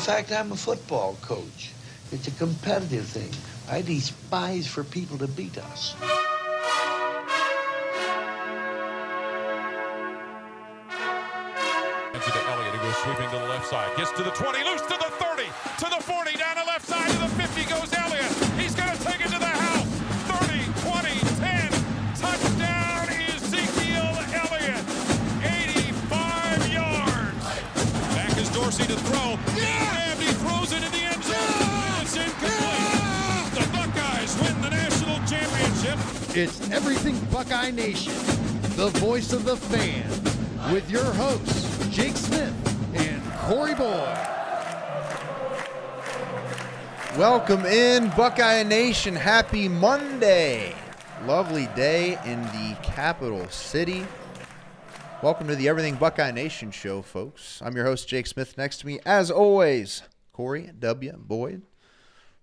of fact, I'm a football coach. It's a competitive thing. I despise for people to beat us. To Elliott, who goes sweeping to the left side. Gets to the 20, loose to the 30, to the 40, down the left side to the 50 goes Elliott. He's going to take it to the house. 30, 20, 10. Touchdown, Ezekiel Elliott. 85 yards. Back is Dorsey to throw. And he throws it in the end zone. It's incomplete. The Buckeyes win the national championship. It's Everything Buckeye Nation, the voice of the fan, with your hosts, Jake Smith and Corey Boyd. Welcome in, Buckeye Nation. Happy Monday. Lovely day in the capital city. Welcome to the Everything Buckeye Nation show, folks. I'm your host, Jake Smith. Next to me, as always, Corey W. Boyd.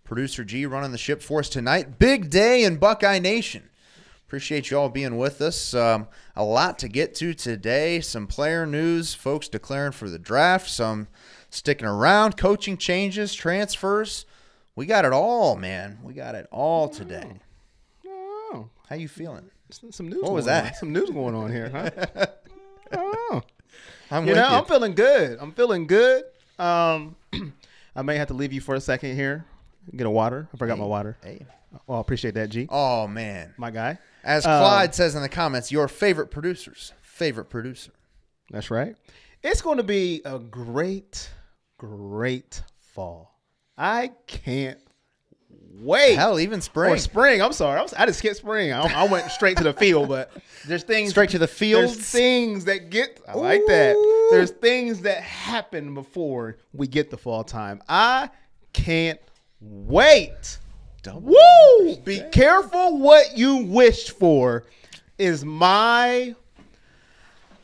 Producer G running the ship for us tonight. Big day in Buckeye Nation. Appreciate you all being with us. A lot to get to today. Some player news, folks declaring for the draft, some sticking around, coaching changes, transfers. We got it all, man. We got it all today. Oh. How you feeling? Some news. What was that? On. Some news going on here, huh? Oh. I'm with you. I'm feeling good. I may have to leave you for a second here. Get a water. I forgot my water. Hey. Well, I appreciate that, G. Oh, man. My guy. As Clyde says in the comments, your favorite producer's favorite producer. That's right. It's going to be a great, great fall. I can't wait. Hell, even spring. Or spring. I'm sorry. I just skipped spring. I went straight to the field, but there's things. Straight to the field? There's things that get. I like that. There's things that happen before we get the fall time. I can't wait. Woo! Be careful what you wished for is my,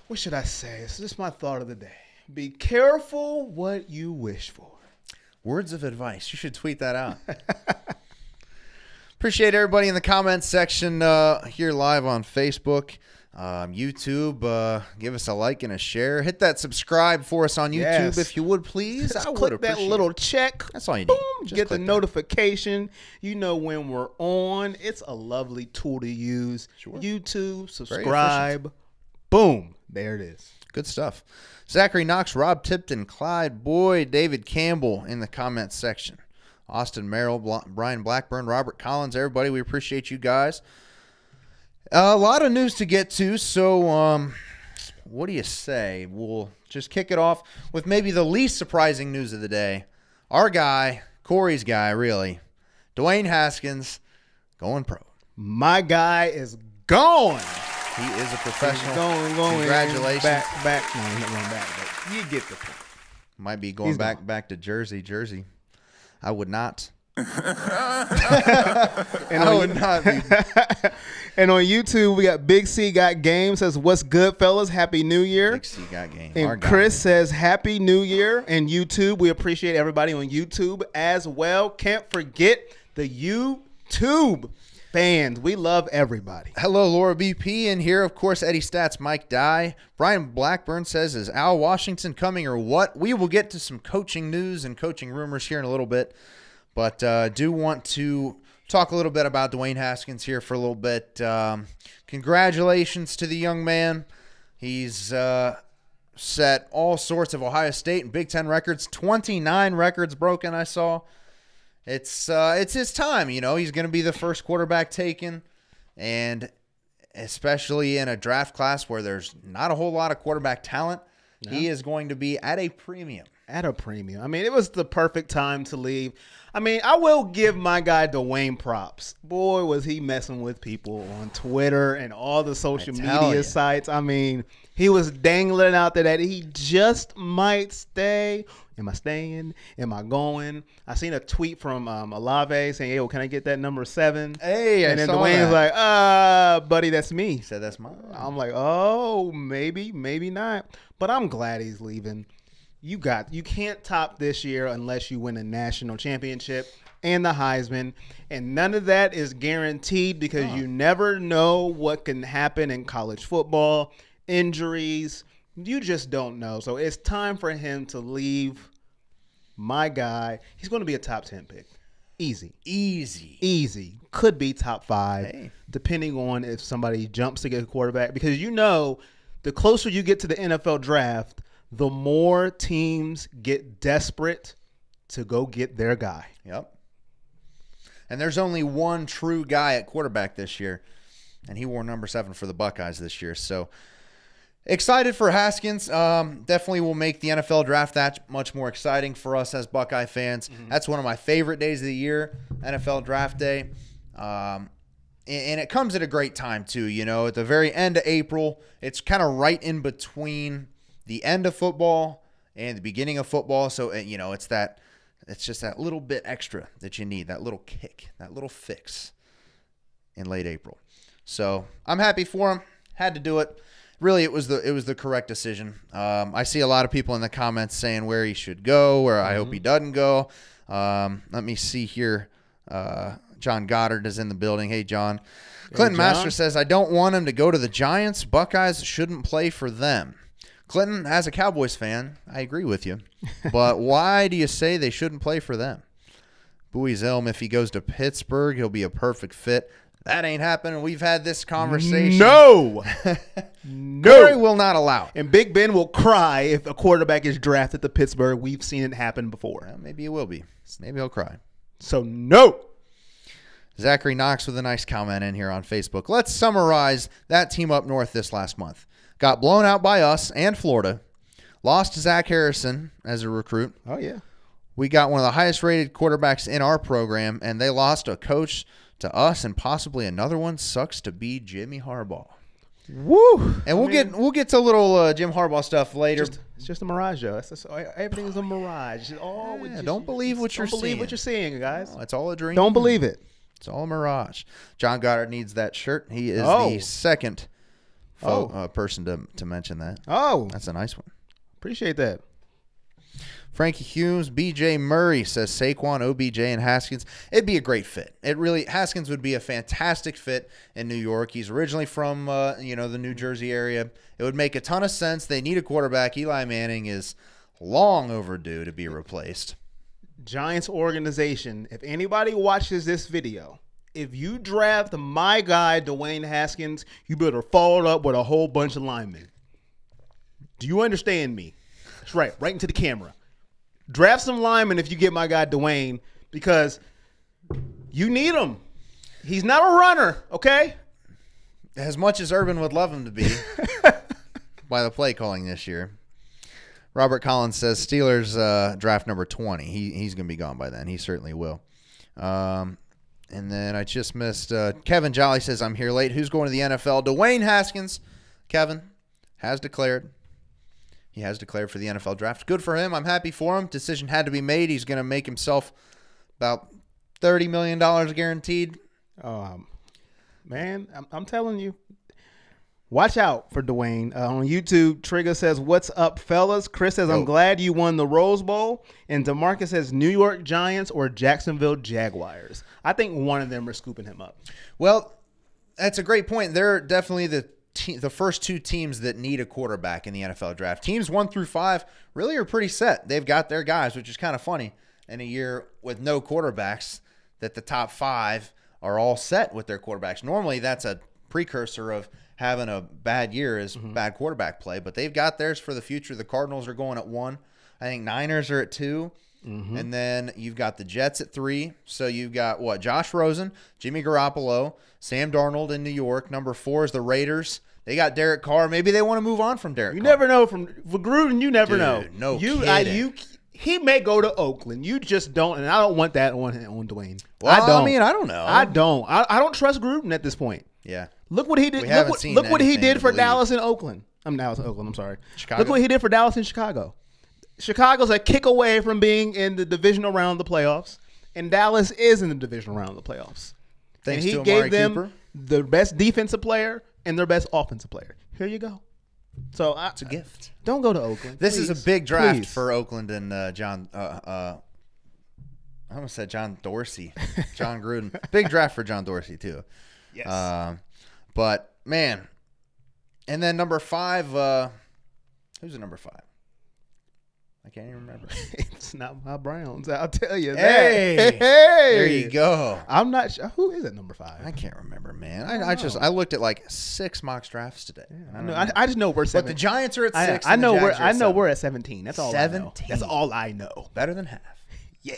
what should I say? It's just my thought of the day. Be careful what you wish for. Words of advice. You should tweet that out. Appreciate everybody in the comments section here live on Facebook, YouTube. Give us a like and a share. Hit that subscribe for us on YouTube if you would, please. Just I would click that little check. That's all you need. Boom, Just get the click that. notification. You know when we're on. It's a lovely tool to use. Sure. YouTube, Very subscribe. Boom. There it is. Good stuff. Zachary Knox, Rob Tipton, Clyde Boyd, David Campbell in the comments section. Austin Merrill, Brian Blackburn, Robert Collins, everybody, we appreciate you guys. A lot of news to get to, so what do you say? We'll just kick it off with maybe the least surprising news of the day. Our guy, Corey's guy, really, Dwayne Haskins, going pro. My guy is gone. He is a professional. Going. Congratulations. Back. No, he's not going back, but you get the point. Might be going back to Jersey. I would not. And I would not be. And on YouTube, we got Big C Got Game says, "What's good, fellas? Happy New Year." Big C Got Game. And Chris says, "Happy New Year." And YouTube, we appreciate everybody on YouTube as well. Can't forget the YouTube fans. We love everybody. Hello, Laura BP in here. Of course, Eddie Stats, Mike Dye. Brian Blackburn says, is Al Washington coming or what? We will get to some coaching news and coaching rumors here in a little bit. But do want to talk a little bit about Dwayne Haskins here for a little bit. Congratulations to the young man. He's set all sorts of Ohio State and Big Ten records. 29 records broken, I saw. It's his time, you know. He's going to be the first quarterback taken, and especially in a draft class where there's not a whole lot of quarterback talent, he is going to be at a premium. At a premium. I mean, it was the perfect time to leave. I mean, I will give my guy Dwayne props. Boy, was he messing with people on Twitter and all the social media sites. I mean, he was dangling out there that he just might stay. Am I staying? Am I going? I seen a tweet from Alave saying, "Hey, well, can I get that number 7?" Hey, and then saw Dwayne's that. like, buddy, that's me. He said that's mine. I'm like, oh, maybe not. But I'm glad he's leaving. You can't top this year unless you win a national championship and the Heisman. And none of that is guaranteed because you never know what can happen in college football. Injuries. You just don't know. So it's time for him to leave my guy, he's going to be a top 10 pick. Easy. Could be top 5, depending on if somebody jumps to get a quarterback. Because the closer you get to the NFL draft, the more teams get desperate to go get their guy. Yep. And there's only one true guy at quarterback this year, and he wore number 7 for the Buckeyes this year. So excited for Haskins. Definitely will make the NFL draft that much more exciting for us as Buckeye fans. That's one of my favorite days of the year, NFL draft day. And it comes at a great time too, at the very end of April. It's kind of right in between the end of football and the beginning of football. So, it's just that little bit extra that you need, that little kick, that little fix in late April. So I'm happy for him. Had to do it. Really, it was the correct decision. I see a lot of people in the comments saying where he should go, where I hope he doesn't go. Let me see here. John Goddard is in the building. Hey, John. Clinton Master says, I don't want him to go to the Giants. Buckeyes shouldn't play for them. Clinton, as a Cowboys fan, I agree with you. But why do you say they shouldn't play for them? Bowie Zelm, if he goes to Pittsburgh, he'll be a perfect fit. That ain't happening. We've had this conversation. No. Corey will not allow it. And Big Ben will cry if a quarterback is drafted to Pittsburgh. We've seen it happen before. Well, maybe it will be. Maybe he'll cry. So, no. Zachary Knox with a nice comment in here on Facebook. Let's summarize that team up north this last month. Got blown out by us and Florida. Lost Zach Harrison as a recruit. Oh, yeah. We got one of the highest-rated quarterbacks in our program, and they lost a coach to us and possibly another one. Sucks to be Jimmy Harbaugh. Woo! And we'll get to a little Jim Harbaugh stuff later. It's just a mirage, though. Everything is a mirage. Don't believe what you're seeing. Don't believe what you're seeing, guys. No, it's all a dream. Don't believe it. It's all a mirage. John Goddard needs that shirt. He is the second person to mention that. Oh. That's a nice one. Appreciate that. Frankie Humes, B.J. Murray says Saquon, OBJ, and Haskins. It'd be a great fit. Haskins would be a fantastic fit in New York. He's originally from the New Jersey area. It would make a ton of sense. They need a quarterback. Eli Manning is long overdue to be replaced. Giants organization, if anybody watches this video, if you draft my guy, Dwayne Haskins, you better follow it up with a whole bunch of linemen. Do you understand me? That's right into the camera. Draft some linemen if you get my guy Dwayne, because you need him. He's not a runner, okay? As much as Urban would love him to be by the play calling this year. Robert Collins says Steelers draft number 20. He's going to be gone by then. He certainly will. And then I just missed Kevin Jolly says, I'm here late. Who's going to the NFL? Dwayne Haskins. Kevin has declared. He has declared for the NFL draft. Good for him. I'm happy for him. Decision had to be made. He's going to make himself about $30 million guaranteed. Man, I'm telling you. Watch out for Dwayne. On YouTube, Trigger says, what's up, fellas? Chris says, I'm glad you won the Rose Bowl. And DeMarcus says, New York Giants or Jacksonville Jaguars. I think one of them are scooping him up. Well, that's a great point. They're definitely the first two teams that need a quarterback in the NFL draft. Teams 1 through 5 really are pretty set. They've got their guys, which is kind of funny in a year with no quarterbacks that the top 5 are all set with their quarterbacks. Normally, that's a precursor of having a bad year is bad quarterback play, but they've got theirs for the future. The Cardinals are going at 1. I think Niners are at 2. And then you've got the Jets at 3. So you've got Josh Rosen, Jimmy Garoppolo, Sam Darnold in New York. Number 4 is the Raiders. They got Derek Carr. Maybe they want to move on from Derek Carr. You never know. For Gruden, you never know. No kidding. He may go to Oakland. You just don't, and I don't want that on Dwayne. Well, I don't know. I don't trust Gruden at this point. Yeah. Look what he did. Look what he did for Dallas and Oakland. I'm sorry. Chicago. Look what he did for Dallas and Chicago. Chicago's a kick away from being in the divisional round of the playoffs, and Dallas is in the divisional round of the playoffs. Thanks and he to gave Amari them Cooper. the best defensive player and their best offensive player. Here you go. So it's a gift. Don't go to Oakland. This please. is a big draft Please. for Oakland and John. I almost said John Dorsey, John Gruden. Big draft for John Dorsey too. Yes. But man, and then number 5. Who's the number 5? I can't even remember. It's not my Browns. I'll tell you Hey, that. Hey, there you go. I'm not sure. Who is at number 5? I can't remember, man. I looked at like 6 mock drafts today. Yeah, I just know we're 7. But the Giants are at 6. I know we're we're at 17. That's all 17. I know. That's all I know. Better than half. Yeah.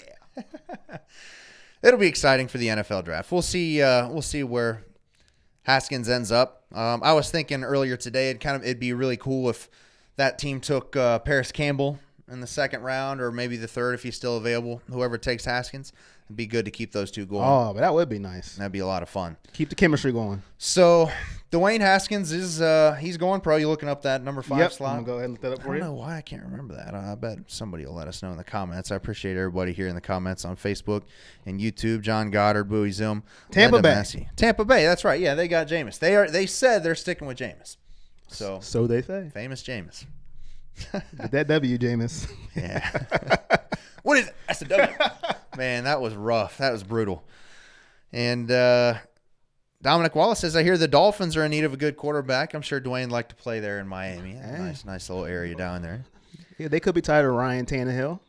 It'll be exciting for the NFL draft. We'll see where Haskins ends up. I was thinking earlier today it'd be really cool if that team took Paris Campbell in the 2nd round, or maybe the 3rd if he's still available. Whoever takes Haskins, it'd be good to keep those two going. Oh, but that would be nice. That'd be a lot of fun. Keep the chemistry going. So Dwayne Haskins is he's going pro. You looking up that number 5 slot? I'm gonna go ahead and look that up for you. I don't know why I can't remember that. I bet somebody will let us know in the comments. I appreciate everybody here in the comments on Facebook and YouTube. John Goddard, Bowie Zoom, Tampa Bay. Massey. Tampa Bay. That's right. Yeah, they got Jameis. They said they're sticking with Jameis. So they say. Famous Jameis. Get that W, Jameis. Yeah. What is it? That's a W. Man, that was rough. That was brutal. And Dominic Wallace says, I hear the Dolphins are in need of a good quarterback. I'm sure Dwayne liked to play there in Miami. Nice little area down there. Yeah, they could be tired of Ryan Tannehill.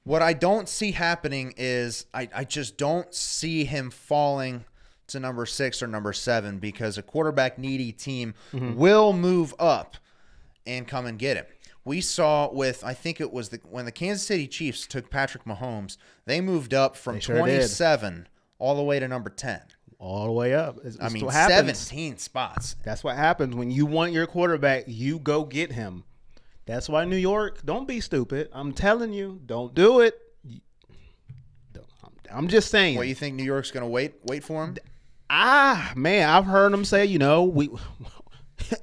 What I don't see happening is I just don't see him falling to number 6 or number 7, because a quarterback needy team will move up and come and get him. We saw with, I think it was when the Kansas City Chiefs took Patrick Mahomes, they moved up from 27 all the way to number 10. All the way up. 17 spots. That's what happens when you want your quarterback. You go get him. That's why New York, don't be stupid. I'm telling you, don't do it. I'm just saying. What, you think New York's going to wait for him? Man, I've heard them say,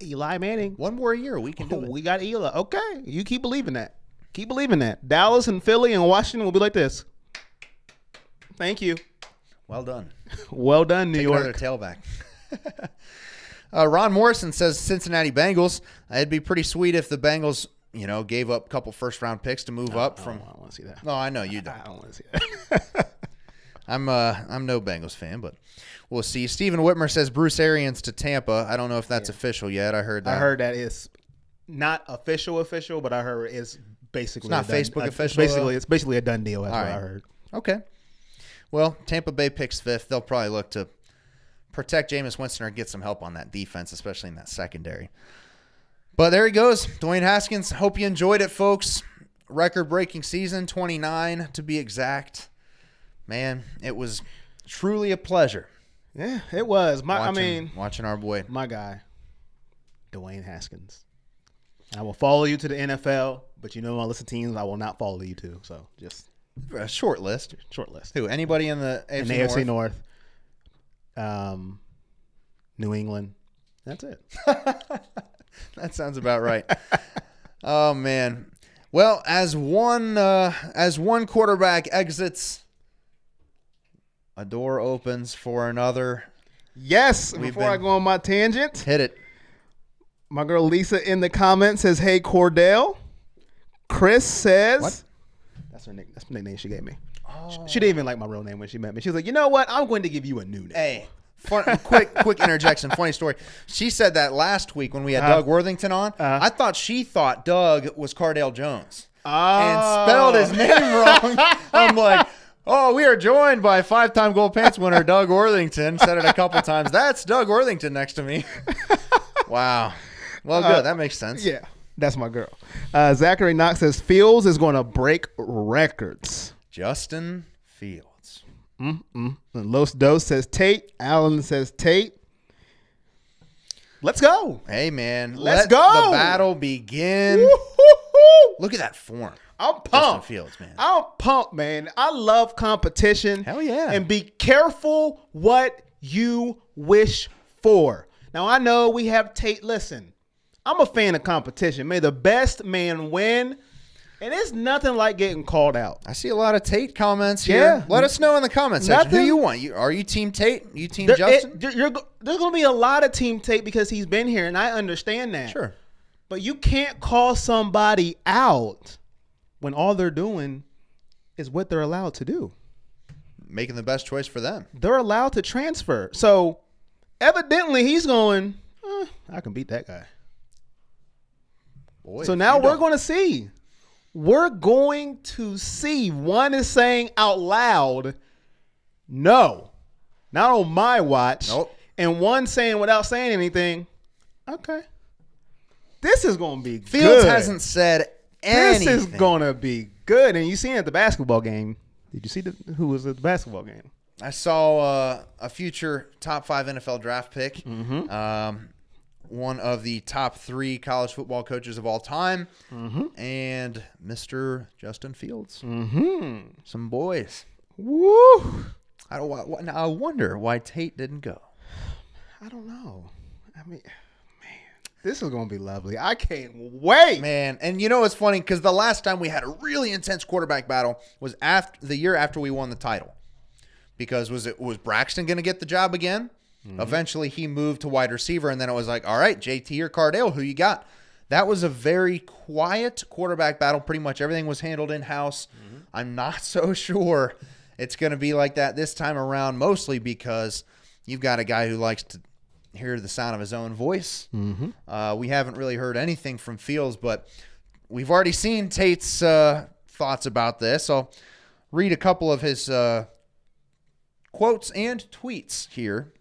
Eli Manning. One more year, we can do it. We got Eli. Okay, you keep believing that. Keep believing that. Dallas and Philly and Washington will be like this. Thank you. Well done. Well done, New York. Another tailback. Ron Morrison says Cincinnati Bengals. It'd be pretty sweet if the Bengals, gave up a couple first-round picks to move up from. I don't want to see that. No, I know you don't. I don't want to see that. I'm no Bengals fan, but we'll see. Stephen Whitmer says Bruce Arians to Tampa. I don't know if that's official yet. I heard that. I heard that is not official, but I heard it's basically it's not Facebook official. It's basically a done deal. That's what I heard. Okay. Well, Tampa Bay picks 5th. They'll probably look to protect Jameis Winston or get some help on that defense, especially in that secondary. But there he goes, Dwayne Haskins. Hope you enjoyed it, folks. Record-breaking season, 29 to be exact. Man, it was truly a pleasure. Yeah, it was. Watching our boy. My guy, Dwayne Haskins. I will follow you to the NFL, but my list of teams I will not follow you to. So just a short list. Who? Anybody in the AFC North? New England. That's it. That sounds about right. Oh man. Well, as one quarterback exits, a door opens for another. Yes. Before I go on my tangent, hit it. My girl Lisa in the comments says, "Hey Cordell." Chris says, "What?" That's her nickname. That's the nickname she gave me. Oh. She didn't even like my real name when she met me. She was like, "You know what? I'm going to give you a new name." Hey, quick interjection. Funny story. She said that last week when we had Doug Worthington on. I thought she thought Doug was Cardale Jones and spelled his name wrong. I'm like, oh, we are joined by 5-time Gold Pants winner Doug Worthington. Said it a couple times. That's Doug Worthington next to me. Wow. Well, good. That makes sense. Yeah, that's my girl. Zachary Knox says Fields is going to break records. Justin Fields. And Los Dos says Tate. Allen says Tate. Let's go. Hey, man. Let's Let go. The battle begin. Woo-hoo-hoo. Look at that form. I'm pumped. Justin Fields, man. I'm pumped, man. I love competition. Hell yeah. And be careful what you wish for. Now, I know we have Tate. Listen, I'm a fan of competition. May the best man win. And it's nothing like getting called out. I see a lot of Tate comments here. Yeah. Let us know in the comments section. Who you want? Are you Team Tate? You Team Justin? There's going to be a lot of Team Tate because he's been here, and I understand that. Sure. But you can't call somebody out when all they're doing is what they're allowed to do. Making the best choice for them. They're allowed to transfer. So evidently he's going, I can beat that guy. Boy, so now we're going to see. we're going to see. One is saying out loud, no, not on my watch. Nope. And one saying without saying anything, okay. This is going to be Fields good. hasn't said anything. This is going to be good. And you seen it at the basketball game. Did you see who was at the basketball game? I saw a future top 5 NFL draft pick. Mm-hmm. One of the top 3 college football coaches of all time, and Mr. Justin Fields. Mm-hmm. Some boys. Woo! Now I wonder why Tate didn't go. I don't know. I mean, man, this is going to be lovely. I can't wait. Man, and you know what's funny? Because the last time we had a really intense quarterback battle was the year after we won the title. Because was Braxton going to get the job again? Eventually, he moved to wide receiver, and then it was like, all right, JT or Cardale, who you got? That was a very quiet quarterback battle. Pretty much everything was handled in-house. I'm not so sure it's going to be like that this time around, mostly because you've got a guy who likes to hear the sound of his own voice. We haven't really heard anything from Fields, but we've already seen Tate's thoughts about this. I'll read a couple of his quotes and tweets here.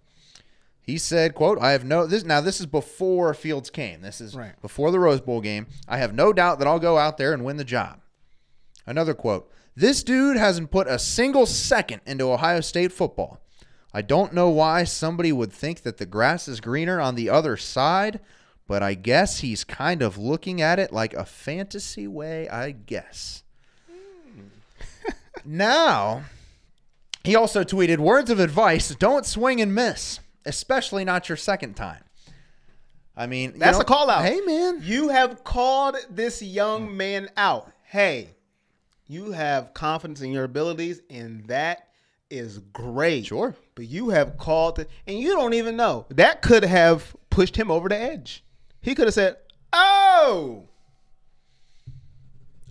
He said, quote, I have this is before Fields came. This is before the Rose Bowl game. I have no doubt that I'll go out there and win the job. Another quote, this dude hasn't put a single second into Ohio State football. I don't know why somebody would think that the grass is greener on the other side, but I guess he's kind of looking at it like a fantasy way, I guess. Now, he also tweeted, words of advice, don't swing and miss. Especially not your second time. I mean, that's a call out. Hey, man. You have called this young man out. Hey, you have confidence in your abilities, and that is great. Sure. But you have called it, and you don't even know. That could have pushed him over the edge. He could have said, oh,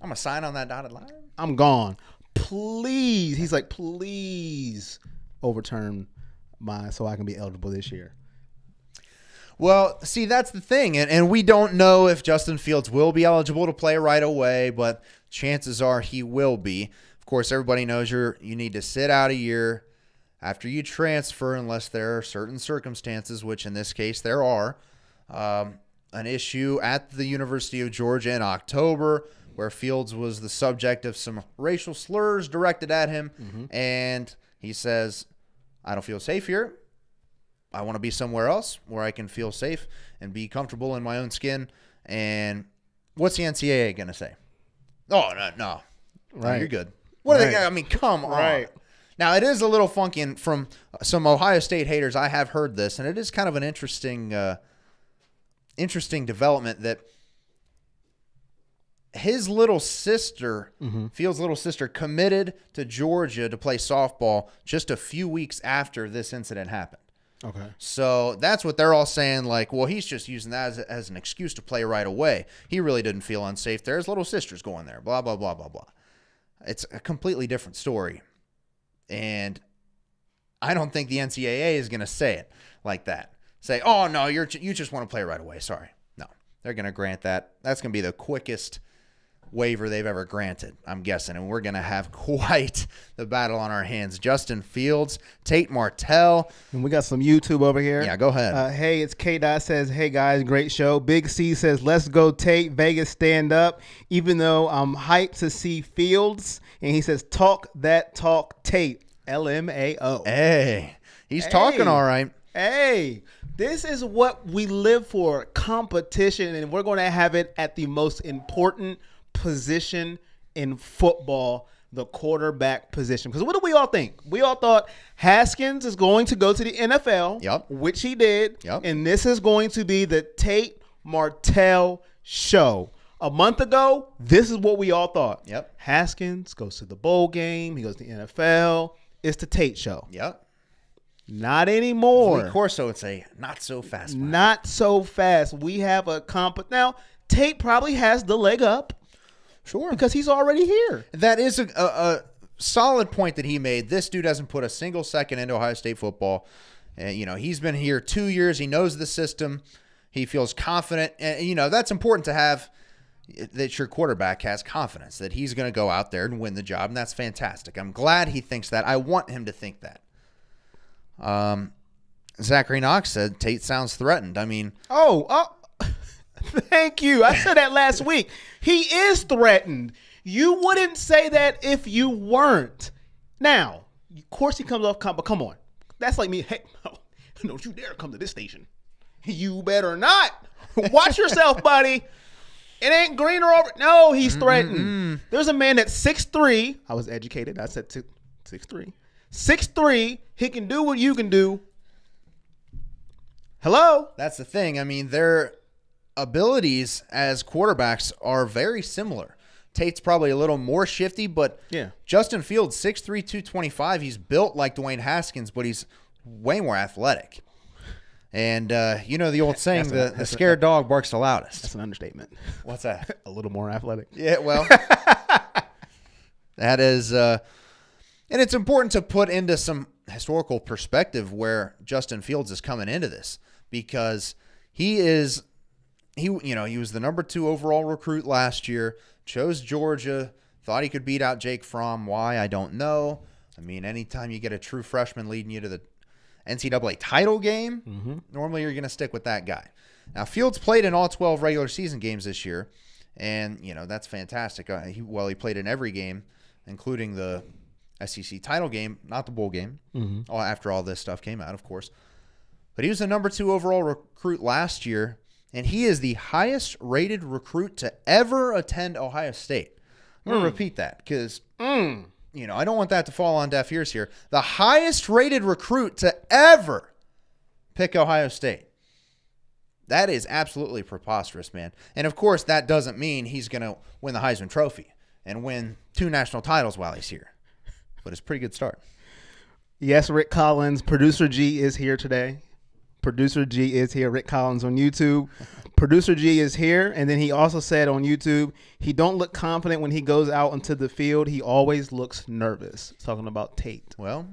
I'm going to sign on that dotted line. I'm gone. Please. He's like, please overturn so I can be eligible this year. Well, see, that's the thing. And we don't know if Justin Fields will be eligible to play right away, but chances are he will be. Of course, everybody knows you need to sit out a year after you transfer unless there are certain circumstances, which in this case there are. An issue at the University of Georgia in October where Fields was the subject of some racial slurs directed at him, and he says, I don't feel safe here. I want to be somewhere else where I can feel safe and be comfortable in my own skin. And what's the NCAA going to say? Oh, no. Right. No, you're good. What are they? I mean, come on. Right. Now, it is a little funky, and from some Ohio State haters, I have heard this, and it is kind of an interesting development that his little sister, Fields' little sister, committed to Georgia to play softball just a few weeks after this incident happened. Okay. So that's what they're all saying, like, well, he's just using that as an excuse to play right away. He really didn't feel unsafe there. His little sister's going there, blah, blah, blah, blah, blah. It's a completely different story. And I don't think the NCAA is going to say it like that. Say, oh, no, you just want to play right away. Sorry. No, they're going to grant that. That's going to be the quickest waiver they've ever granted, I'm guessing, and we're going to have quite the battle on our hands. Justin Fields, Tate Martell. And we got some YouTube over here. Yeah, go ahead. Hey, it's K-Dot says, hey, guys, great show. Big C says, let's go Tate. Vegas, stand up. Even though I'm hyped to see Fields. And he says, talk that talk, Tate. LMAO. Hey, he's talking all right. Hey, this is what we live for, competition, and we're going to have it at the most important position in football, the quarterback position. Because what do we all think? We all thought Haskins is going to go to the NFL, which he did, and this is going to be the Tate Martell show. A month ago, this is what we all thought. Haskins goes to the bowl game. He goes to the NFL. It's the Tate show. Not anymore. Of course, so it's a not so fast. Not so fast. We have a now. Tate probably has the leg up. Sure. Because he's already here. That is a solid point that he made. This dude hasn't put a single second into Ohio State football. And, he's been here 2 years. He knows the system. He feels confident. And, that's important to have, that your quarterback has confidence that he's going to go out there and win the job, and that's fantastic. I'm glad he thinks that. I want him to think that. Zachary Knox said Tate sounds threatened. I mean, thank you. I said that last week. He is threatened. You wouldn't say that if you weren't. Now, of course he comes off, but come on. That's like me. Hey, don't you dare come to this station. You better not. Watch yourself, buddy. It ain't green or over. No, he's threatened. There's a man that's 6'3". I was educated. I said 6'3". 6'3". He can do what you can do. Hello? That's the thing. I mean, their abilities as quarterbacks are very similar. Tate's probably a little more shifty, but yeah. Justin Fields, 6'3", 225. He's built like Dwayne Haskins, but he's way more athletic. And you know the old saying, the scared dog barks the loudest. That's an understatement. What's that? A little more athletic. Yeah, well, that is and it's important to put into some historical perspective where Justin Fields is coming into this, because he was the number 2 overall recruit last year, chose Georgia, thought he could beat out Jake Fromm. Why? I don't know. I mean, anytime you get a true freshman leading you to the NCAA title game, normally you're going to stick with that guy. Now, Fields played in all 12 regular season games this year, and, that's fantastic. He played in every game, including the SEC title game, not the bowl game, after all this stuff came out, of course. But he was the number 2 overall recruit last year, and he is the highest-rated recruit to ever attend Ohio State. I'm going to repeat that because, I don't want that to fall on deaf ears here. The highest-rated recruit to ever pick Ohio State. That is absolutely preposterous, man. And, of course, that doesn't mean he's going to win the Heisman Trophy and win 2 national titles while he's here. But it's a pretty good start. Yes, Rick Collins. Producer G is here today. Producer G is here. Rick Collins on YouTube. Producer G is here. And then he also said on YouTube, he don't look confident when he goes out into the field. He always looks nervous. Talking about Tate. Well,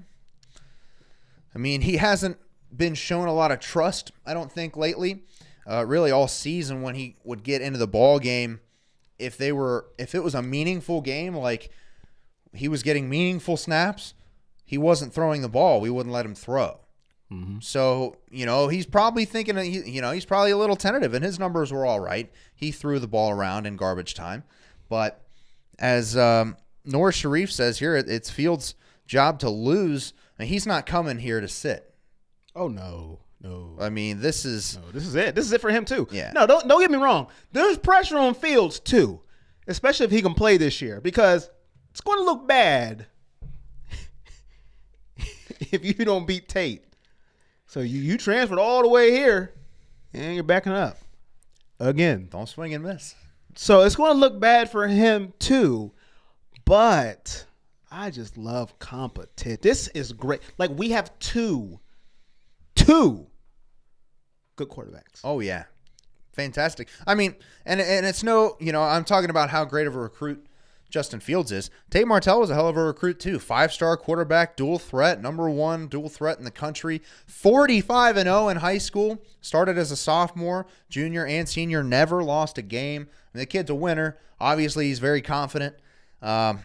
I mean, he hasn't been shown a lot of trust, I don't think, lately. Really all season when he would get into the ball game, if it was a meaningful game, like he was getting meaningful snaps, he wasn't throwing the ball. We wouldn't let him throw. So, he's probably thinking, he's probably a little tentative, and his numbers were all right. He threw the ball around in garbage time. But as Noor Sharif says here, it's Fields' job to lose, and he's not coming here to sit. Oh, no. I mean, this is it. This is it for him, too. Yeah. No, don't get me wrong. There's pressure on Fields, too, especially if he can play this year, because it's going to look bad if you don't beat Tate. So you transferred all the way here, and you're backing up again. Don't swing and miss. So it's going to look bad for him too, but I just love competition. This is great. Like, we have two good quarterbacks. Oh, yeah. Fantastic. I mean, and it's no, I'm talking about how great of a recruit Justin Fields is. Tate Martell was a hell of a recruit too. 5-star quarterback, dual threat, number 1 dual threat in the country. 45-0 in high school. Started as a sophomore, junior, and senior. Never lost a game. And the kid's a winner. Obviously, he's very confident. And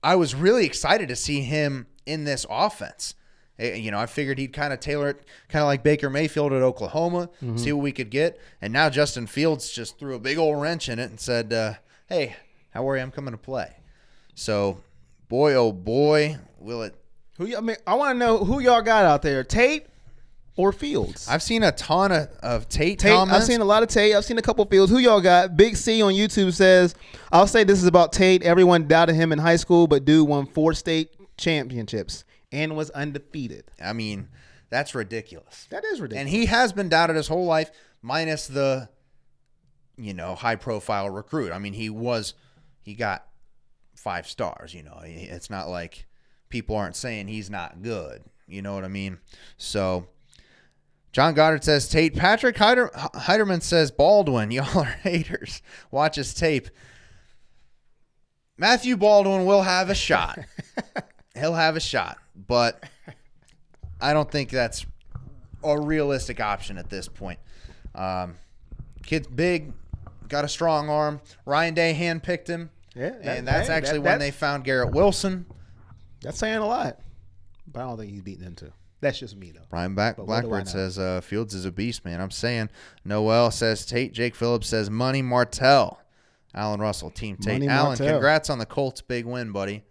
I was really excited to see him in this offense. I figured he'd kind of tailor it, kind of like Baker Mayfield at Oklahoma, see what we could get. And now Justin Fields just threw a big old wrench in it and said, hey, how are you? I'm coming to play. So, boy, oh boy, will it. I want to know who y'all got out there, Tate or Fields? I've seen a ton of Tate comments. I've seen a lot of Tate. I've seen a couple of Fields. Who y'all got? Big C on YouTube says, I'll say this is about Tate. Everyone doubted him in high school, but dude won 4 state championships and was undefeated. I mean, that's ridiculous. That is ridiculous. And he has been doubted his whole life, minus the high-profile recruit. I mean, he got 5 stars, It's not like people aren't saying he's not good. You know what I mean? So, John Goddard says Tate. Patrick Heiderman says Baldwin. Y'all are haters. Watch his tape. Matthew Baldwin will have a shot. He'll have a shot. But I don't think that's a realistic option at this point. Kid's big. got a strong arm. Ryan Day handpicked him. Yeah, And that's when they found Garrett Wilson. That's saying a lot. But I don't think he's beating them too. That's just me, though. Brian Blackburn says Fields is a beast, man. I'm saying. Noel says Tate. Jake Phillips says Money Martell. Alan Russell, Team Tate. Alan, congrats on the Colts' big win, buddy.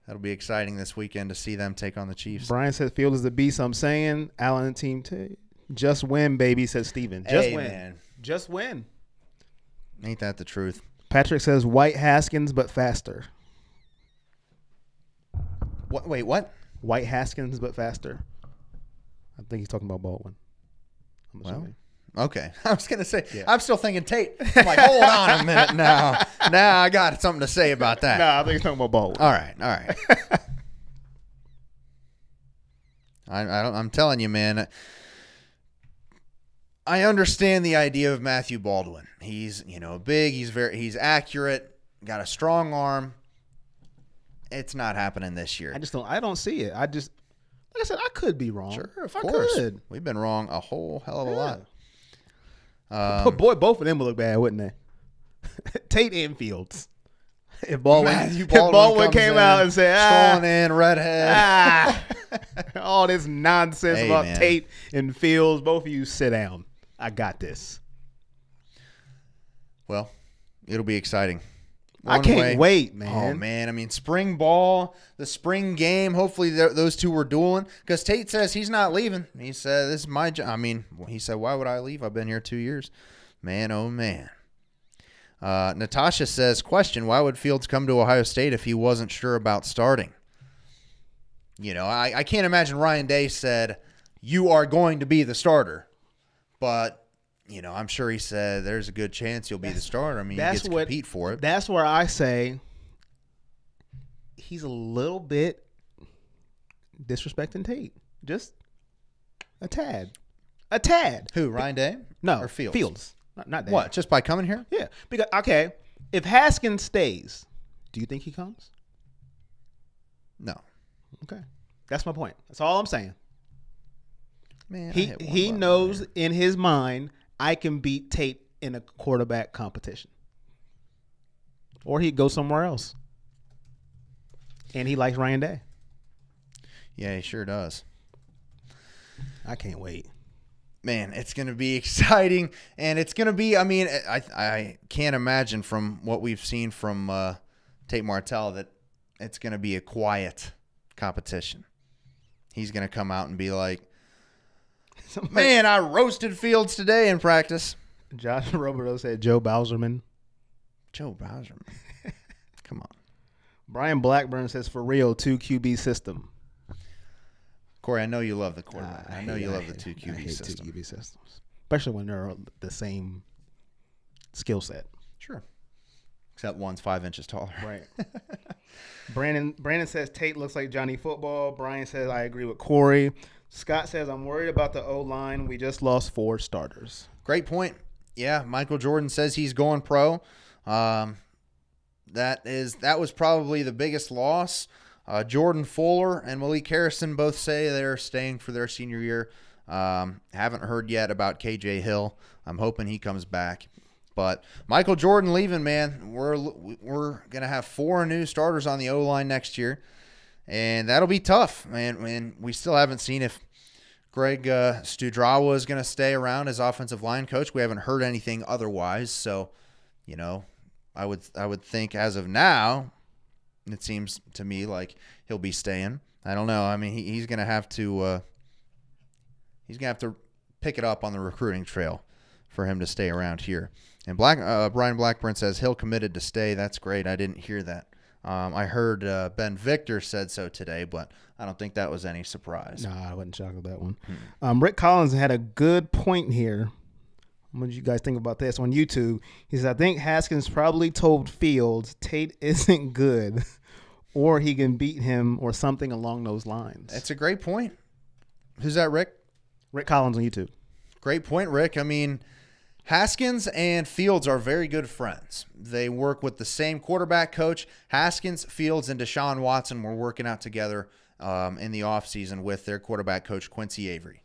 That'll be exciting this weekend to see them take on the Chiefs. Brian says Fields is the beast. I'm saying. Alan and Team Tate. Just win, baby, says Steven. Just win. Man. Just win. Ain't that the truth? Patrick says White Haskins, but faster. What? Wait, what? White Haskins, but faster. I think he's talking about Baldwin. Well, okay. I was going to say, yeah. I'm still thinking Tate. I'm like, hold on a minute now. Now I got something to say about that. No, I think he's talking about Baldwin. All right. I'm telling you, man. I understand the idea of Matthew Baldwin. He's, big. He's accurate. Got a strong arm. It's not happening this year. I don't see it. Like I said, I could be wrong. Sure, of course. We've been wrong a whole hell of a lot. Boy, both of them would look bad, wouldn't they? Tate and Fields. If Baldwin came out and said, strolling in, redhead. All this nonsense about Tate and Fields, both of you sit down. I got this. Well, it'll be exciting. I can't wait, man. Oh, man. I mean, spring ball, the spring game, hopefully those two were dueling. Because Tate says he's not leaving. He said, this is my job. I mean, he said, why would I leave? I've been here 2 years. Man, oh, man. Natasha says, question, why would Fields come to Ohio State if he wasn't sure about starting? I can't imagine Ryan Day said, you are going to be the starter. But I'm sure he said there's a good chance you'll be the starter. I mean, he gets to compete for it. That's where I say he's a little bit disrespecting Tate. Just a tad. A tad. Who, Ryan Day? No. Or Fields? Fields. Not Day. What, just by coming here? Yeah. Because, okay, if Haskins stays, do you think he comes? No. Okay. That's my point. That's all I'm saying. Man, he knows in his mind I can beat Tate in a quarterback competition. Or he'd go somewhere else. And he likes Ryan Day. Yeah, he sure does. I can't wait. Man, it's going to be exciting. And it's going to be, I mean, I can't imagine from what we've seen from Tate Martell that it's going to be a quiet competition. He's going to come out and be like, man, I roasted Fields today in practice. Josh Roberto said Joe Bowserman. Joe Bowserman. Come on. Brian Blackburn says, for real, 2 QB system. Corey, I know you love the quarterback. I know you love the 2 QB system. 2 QB systems. Especially when they're the same skill set. Sure. Except one's 5 inches taller. Right. Brandon says Tate looks like Johnny Football. Brian says, I agree with Corey. Scott says, I'm worried about the O-line. We just lost 4 starters. Great point. Yeah, Michael Jordan says he's going pro. That was probably the biggest loss. Jordan Fuller and Malik Harrison both say they're staying for their senior year. Haven't heard yet about KJ Hill. I'm hoping he comes back. But Michael Jordan leaving, man. We're going to have 4 new starters on the O-line next year. And that'll be tough, man. And we still haven't seen if Greg Studrawa is going to stay around as offensive line coach. We haven't heard anything otherwise. So, I would think as of now, it seems to me like he'll be staying. I don't know. I mean, he's going to have to pick it up on the recruiting trail for him to stay around here. And Brian Blackburn says Hill committed to stay. That's great. I didn't hear that. I heard Ben Victor said so today, but I don't think that was any surprise. No, I wasn't shocked with that one. Rick Collins had a good point here. What did you guys think about this on YouTube? He says, I think Haskins probably told Fields Tate isn't good or he can beat him or something along those lines. That's a great point. Who's that, Rick? Rick Collins on YouTube. Great point, Rick. I mean, Haskins and Fields are very good friends. They work with the same quarterback coach. Haskins, Fields, and Deshaun Watson were working out together in the offseason with their quarterback coach, Quincy Avery.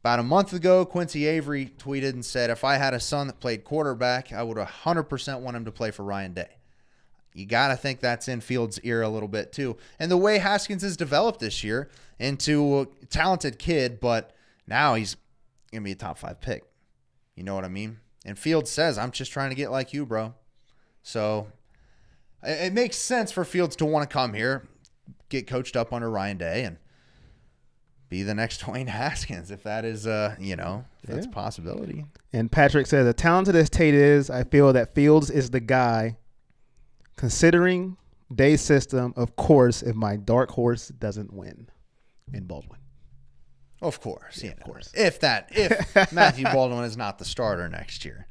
About a month ago, Quincy Avery tweeted and said, if I had a son that played quarterback, I would 100% want him to play for Ryan Day. You got to think that's in Fields' ear a little bit too. And the way Haskins has developed this year into a talented kid, but now he's going to be a top 5 pick. You know what I mean? And Fields says, I'm just trying to get like you, bro. So it makes sense for Fields to want to come here, get coached up under Ryan Day, and be the next Dwayne Haskins, if that is, if that's a possibility. And Patrick says, as talented as Tate is, I feel that Fields is the guy. Considering Day's system, of course, if my dark horse doesn't win in Baldwin. Of course. Yeah, of course. If Matthew Baldwin is not the starter next year,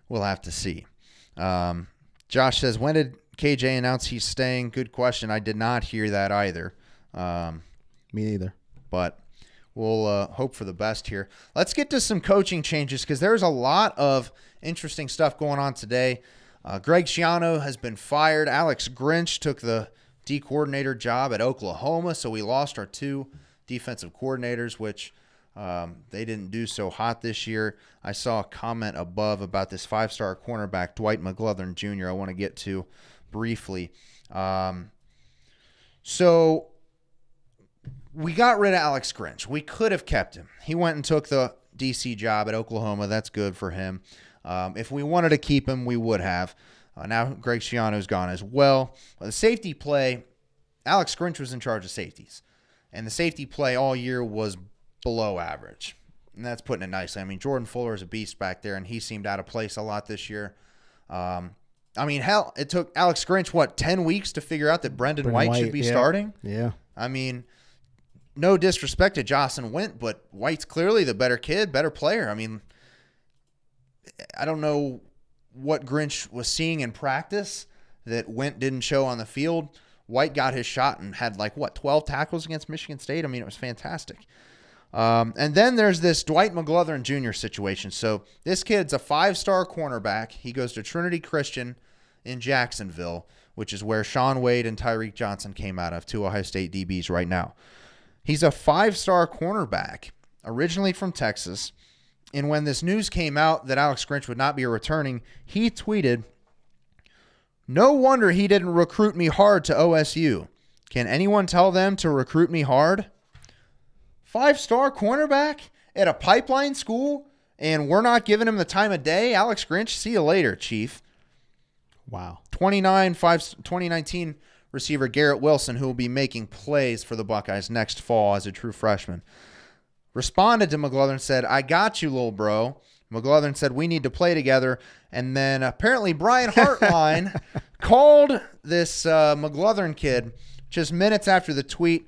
we'll have to see. Josh says, when did KJ announce he's staying? Good question. I did not hear that either. Me neither. But we'll hope for the best here. Let's get to some coaching changes because there's a lot of interesting stuff going on today. Greg Schiano has been fired. Alex Grinch took the D coordinator job at Oklahoma, so we lost our 2 defensive coordinators, which they didn't do so hot this year. I saw a comment above about this 5-star cornerback, Dwight McGlothern Jr., I want to get to briefly. So we got rid of Alex Grinch. We could have kept him. He went and took the DC job at Oklahoma. That's good for him. If we wanted to keep him, we would have. Now Greg Schiano's gone as well. The safety play, Alex Grinch was in charge of safeties. And the safety play all year was below average. And that's putting it nicely. I mean, Jordan Fuller is a beast back there, and he seemed out of place a lot this year. Hell, it took Alex Grinch, 10 weeks to figure out that Brendan White should be starting? Yeah. I mean, no disrespect to Jocelyn Wint, but White's clearly the better kid, better player. I mean, I don't know what Grinch was seeing in practice that Wint didn't show on the field. White got his shot and had 12 tackles against Michigan State. I mean, it was fantastic. And then there's this Dwight McGlothern Jr. situation. So this kid's a 5-star cornerback. He goes to Trinity Christian in Jacksonville, which is where Sean Wade and Tyreek Johnson came out of, 2 Ohio State DBs right now. He's a 5-star cornerback, originally from Texas. And when this news came out that Alex Grinch would not be returning, he tweeted, "No wonder he didn't recruit me hard to OSU. Can anyone tell them to recruit me hard?" 5-star cornerback at a pipeline school, and we're not giving him the time of day? Alex Grinch, see you later, Chief. Wow. 2019 receiver Garrett Wilson, who will be making plays for the Buckeyes next fall as a true freshman, responded to McGlothern and said, "I got you, little bro." McGlothern said, "We need to play together." And then apparently Brian Hartline called this McGlothern kid just minutes after the tweet.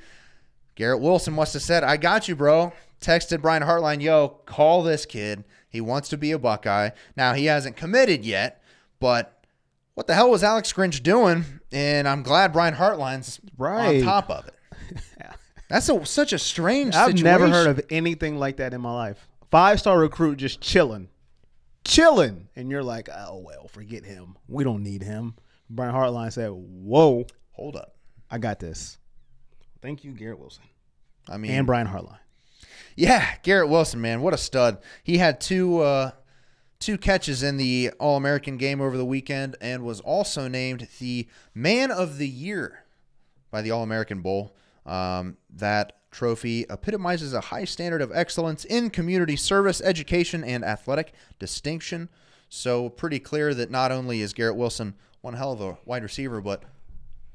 Garrett Wilson must have said, "I got you, bro." Texted Brian Hartline, "Yo, call this kid. He wants to be a Buckeye." Now, he hasn't committed yet, but what the hell was Alex Grinch doing? And I'm glad Brian Hartline's on top of it. That's such a strange situation. I've never heard of anything like that in my life. 5-star recruit just chilling. And you're like, oh, well, forget him. We don't need him. Brian Hartline said, whoa. Hold up. I got this. Thank you, Garrett Wilson. And Brian Hartline. Yeah, Garrett Wilson, man. What a stud. He had two catches in the All-American game over the weekend and was also named the Man of the Year by the All-American Bowl. That trophy epitomizes a high standard of excellence in community service, education, and athletic distinction. So pretty clear that not only is Garrett Wilson one hell of a wide receiver, but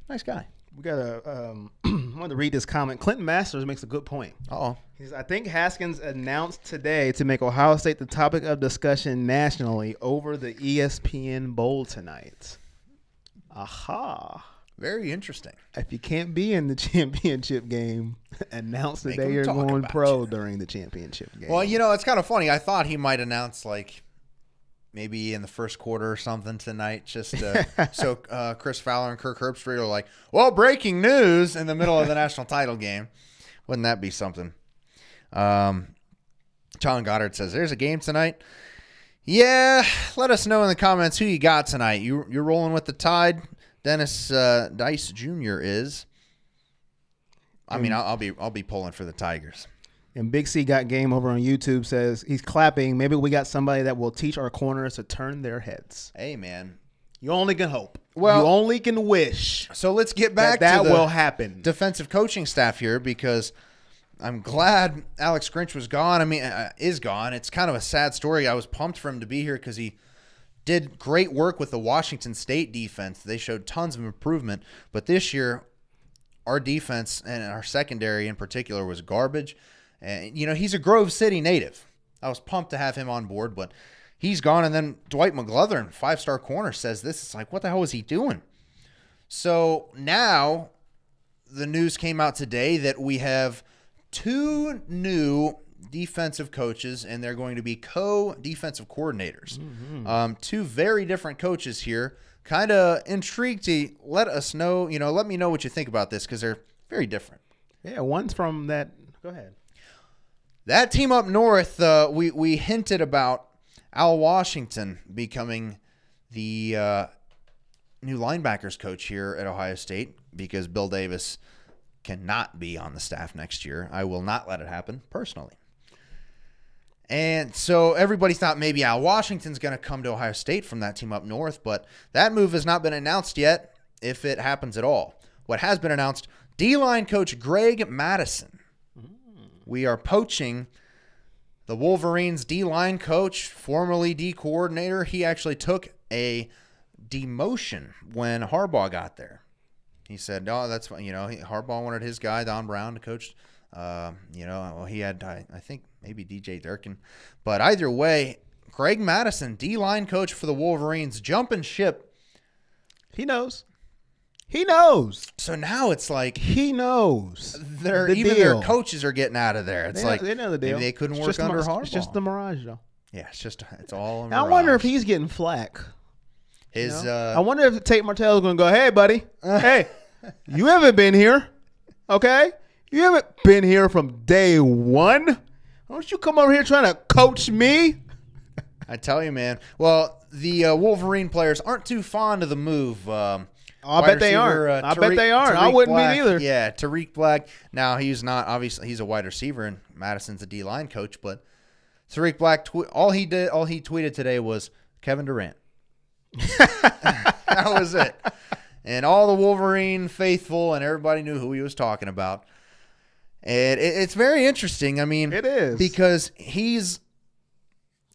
nice guy. We got I wanted to read this comment. Clinton Masters makes a good point. Uh-oh. He says, I think Haskins announced today to make Ohio State the topic of discussion nationally over the ESPN Bowl tonight. Aha. Very interesting. If you can't be in the championship game, announce the day you're going pro during the championship game. Well, it's kind of funny. I thought he might announce maybe in the first quarter or something tonight, just so Chris Fowler and Kirk Herbstreit are like, well, breaking news in the middle of the national title game. Wouldn't that be something? John Goddard says, there's a game tonight. Yeah, let us know in the comments who you got tonight. You're rolling with the Tide. Dennis Dice Jr. is. I mean, I'll be pulling for the Tigers. And Big C Got Game over on YouTube says he's clapping. Maybe we got somebody that will teach our corners to turn their heads. Hey, man. You only can hope. Well, you only can wish. So let's get back that to the will happen. Defensive coaching staff here, because I'm glad Alex Grinch was gone. I mean, is gone. It's kind of a sad story. I was pumped for him to be here because he did great work with the Washington State defense. They showed tons of improvement. But this year, our defense and our secondary in particular was garbage. And, you know, he's a Grove City native. I was pumped to have him on board, but he's gone. And then Dwight McGlothern, 5-star corner, says this. It's like, what the hell is he doing? So now the news came out today that we have 2 new defensive coaches, and they're going to be co-defensive coordinators. 2 very different coaches here. Kind of intrigued to let us know, let me know what you think about this, because they're very different. Yeah, one's from that. Go ahead. That team up north, we hinted about Al Washington becoming the new linebackers coach here at Ohio State, because Bill Davis cannot be on the staff next year. I will not let it happen personally. And so everybody thought maybe Al Washington's going to come to Ohio State from that team up north, but that move has not been announced yet, if it happens at all. What has been announced, D-line coach Greg Madison. We are poaching the Wolverines D-line coach, formerly D coordinator. He actually took a demotion when Harbaugh got there. He said, no, that's fine. Harbaugh wanted his guy, Don Brown, to coach. He had, I think, maybe DJ Durkin. But either way, Greg Madison, D-line coach for the Wolverines, jumping ship. He knows. He knows. So now it's like he knows. Their coaches are getting out of there. It's they know the deal. Maybe they couldn't work under Harbaugh. It's just the mirage, though. Yeah, it's all a mirage. I wonder if he's getting flack. I wonder if Tate Martell is going to go, hey, buddy, hey, you haven't been here, okay? You haven't been here from day one. Don't you come over here trying to coach me? I tell you, man. Well, the Wolverine players aren't too fond of the move. I bet they aren't. I bet they aren't. I wouldn't be either. Yeah, Tariq Black. Now, he's not, obviously, he's a wide receiver, and Madison's a D-line coach, but Tariq Black, all he tweeted today was Kevin Durant. That was it. And all the Wolverine faithful and everybody knew who he was talking about. And it's very interesting. I mean, it is, because he's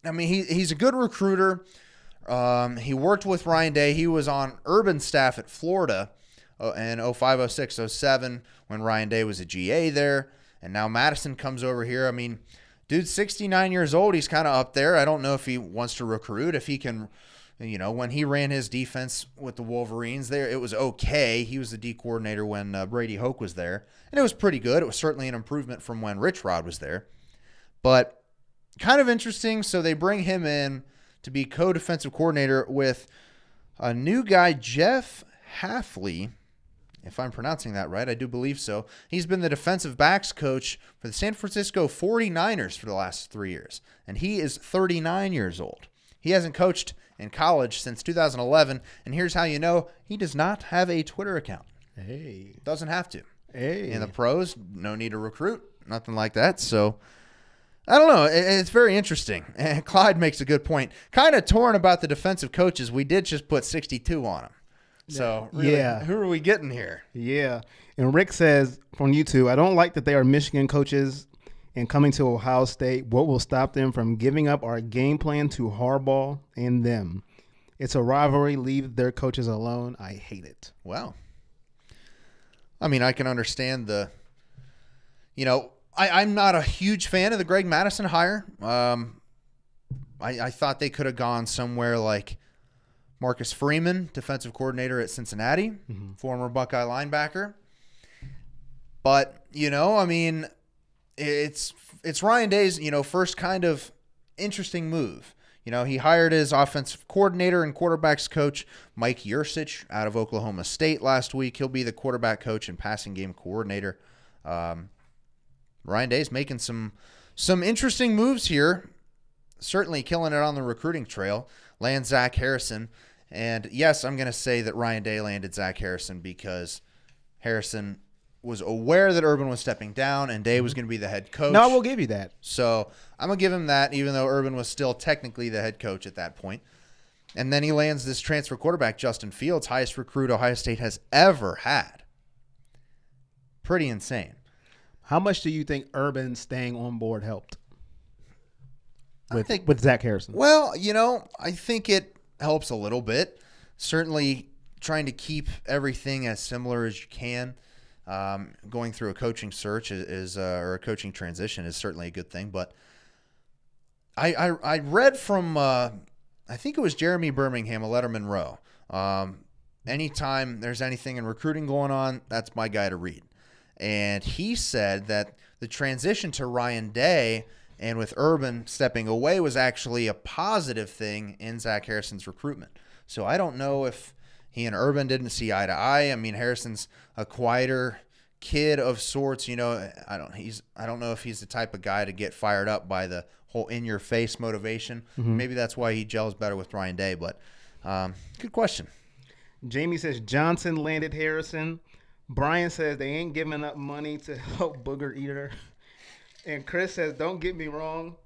a good recruiter. He worked with Ryan Day. He was on Urban's staff at Florida in 05, 06, 07 when Ryan Day was a GA there. And now Madison comes over here. I mean, dude's 69 years old. He's kind of up there. I don't know if he wants to recruit, if he can. When he ran his defense with the Wolverines there, it was okay. He was the D coordinator when Brady Hoke was there, and it was pretty good. It was certainly an improvement from when Rich Rod was there. But kind of interesting. So they bring him in to be co-defensive coordinator with a new guy, Jeff Hafley, if I'm pronouncing that right. I do believe so. He's been the defensive backs coach for the San Francisco 49ers for the last 3 years, and he is 39 years old. He hasn't coached in college since 2011, and here's how you know he does not have a Twitter account. Hey. Doesn't have to. Hey. In the pros, no need to recruit, nothing like that. So, I don't know. It's very interesting. And Clyde makes a good point. Kind of torn about the defensive coaches. We did just put 62 on them. So, really, yeah. Who are we getting here? Yeah. And Rick says from YouTube, I don't like that they are Michigan coaches and coming to Ohio State. What will stop them from giving up our game plan to Harbaugh and them? It's a rivalry. Leave their coaches alone. I hate it. Well, I mean, I can understand I'm not a huge fan of the Greg Madison hire. I thought they could have gone somewhere like Marcus Freeman, defensive coordinator at Cincinnati, former Buckeye linebacker. But, it's Ryan Day's, first kind of interesting move. He hired his offensive coordinator and quarterbacks coach, Mike Yursich, out of Oklahoma State last week. He'll be the quarterback coach and passing game coordinator. Ryan Day's making some interesting moves here. Certainly killing it on the recruiting trail. Land Zach Harrison. And yes, I'm going to say that Ryan Day landed Zach Harrison because Harrison was aware that Urban was stepping down and Day was going to be the head coach. No, I will give you that. So I'm going to give him that, even though Urban was still technically the head coach at that point. And then he lands this transfer quarterback, Justin Fields, highest recruit Ohio State has ever had. Pretty insane. How much do you think Urban staying on board helped with Zach Harrison? Well, I think it helps a little bit. Certainly trying to keep everything as similar as you can. Going through a coaching search or a coaching transition is certainly a good thing. But I read from I think it was Jeremy Birmingham of Letterman Row. Anytime there's anything in recruiting going on, that's my guy to read. And he said that the transition to Ryan Day and with Urban stepping away was actually a positive thing in Zach Harrison's recruitment. So I don't know if he and Urban didn't see eye to eye. I mean, Harrison's a quieter kid of sorts. I don't know if he's the type of guy to get fired up by the whole in-your-face motivation. Mm-hmm. Maybe that's why he gels better with Ryan Day. But good question. Jamie says Johnson landed Harrison. Brian says they ain't giving up money to help Booger Eater. And Chris says, don't get me wrong.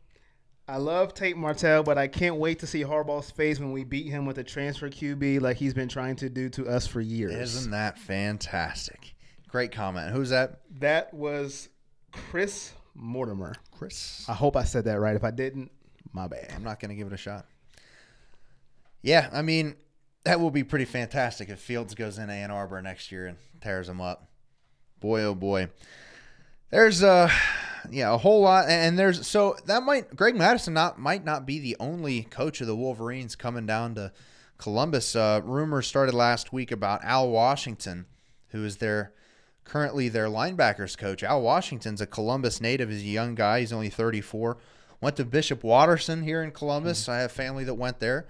I love Tate Martell, but I can't wait to see Harbaugh's face when we beat him with a transfer QB like he's been trying to do to us for years. Isn't that fantastic? Great comment. Who's that? That was Chris Mortimer. Chris. I hope I said that right. If I didn't, my bad. I'm not going to give it a shot. Yeah, I mean, that will be pretty fantastic if Fields goes in Ann Arbor next year and tears them up. Boy, oh boy. There's a whole lot, and Greg Madison might not be the only coach of the Wolverines coming down to Columbus. Rumors started last week about Al Washington, who is currently their linebackers coach. Al Washington's a Columbus native. He's a young guy. He's only 34. Went to Bishop Watterson here in Columbus. I have family that went there.